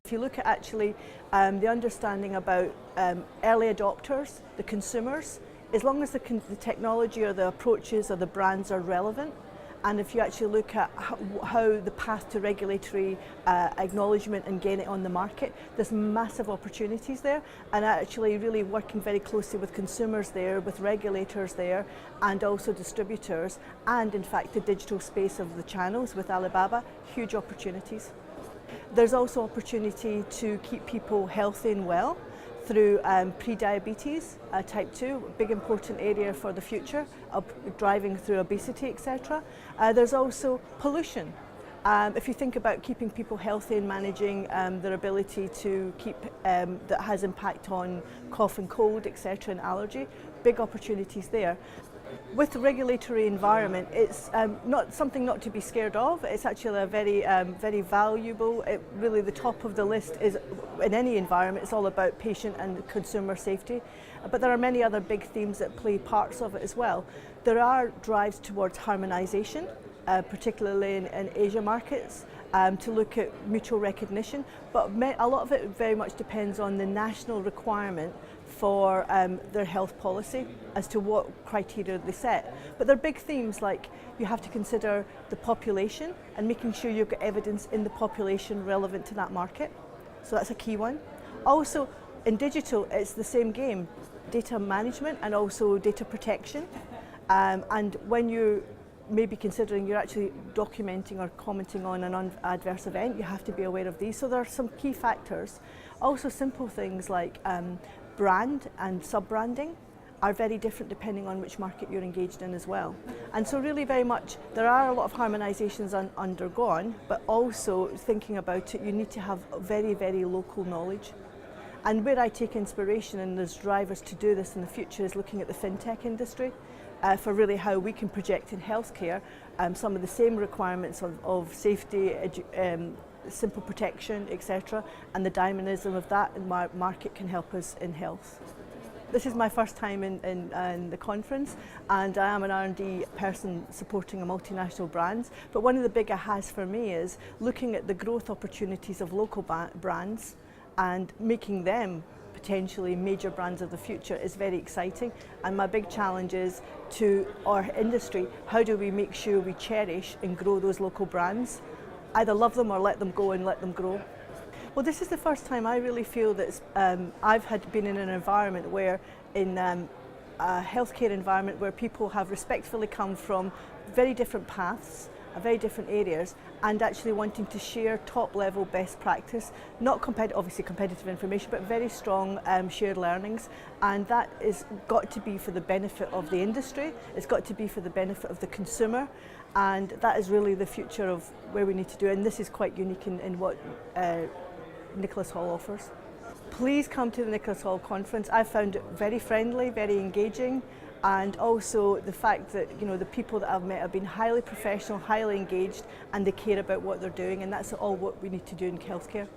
If you look at actually the understanding about early adopters, the consumers, as long as the technology or the approaches or the brands are relevant, and if you actually look at how the path to regulatory acknowledgement and getting it on the market, there's massive opportunities there, and actually really working very closely with consumers there, with regulators there, and also distributors, and in fact the digital space of the channels with Alibaba, huge opportunities. There's also opportunity to keep people healthy and well through pre-diabetes, type 2, big important area for the future, of driving through obesity, etc. There's also pollution. If you think about keeping people healthy and managing their ability to keep, that has impact on cough and cold, etc., and allergy, big opportunities there. With the regulatory environment, it's not something not to be scared of. It's actually a very valuable. Really, the top of the list is in any environment. It's all about patient and consumer safety, but there are many other big themes that play parts of it as well. There are drives towards harmonisation, particularly in Asia markets, to look at mutual recognition. But a lot of it very much depends on the national requirement for their health policy as to what criteria they set. But there are big themes like you have to consider the population and making sure you've got evidence in the population relevant to that market. So that's a key one. Also in digital it's the same game, data management and also data protection. And when you maybe considering you're actually documenting or commenting on an adverse event, you have to be aware of these. So there are some key factors. Also simple things like brand and sub-branding are very different depending on which market you're engaged in as well. And so really very much, there are a lot of harmonisations undergone, but also thinking about it, you need to have very, very local knowledge. And where I take inspiration, and there's drivers to do this in the future, is looking at the fintech industry for really how we can project in healthcare some of the same requirements of safety, simple protection, etc., and the dynamism of that in market can help us in health. This is my first time in the conference, and I am an R&D person supporting a multinational brands, but one of the big ahas for me is looking at the growth opportunities of local brands and making them potentially major brands of the future is very exciting. And my big challenge is to our industry, how do we make sure we cherish and grow those local brands? Either love them or let them go and let them grow. Well, this is the first time I really feel that I've been in an environment where, in a healthcare environment where people have respectfully come from very different paths, very different areas, and actually wanting to share top level best practice, not obviously competitive information, but very strong shared learnings. And that is got to be for the benefit of the industry, it's got to be for the benefit of the consumer, and that is really the future of where we need to do. And this is quite unique in what Nicholas Hall offers. Please come to the Nicholas Hall conference. I found it very friendly, very engaging, and also the fact that the people that I've met have been highly professional, highly engaged, and they care about what they're doing, and that's all what we need to do in healthcare.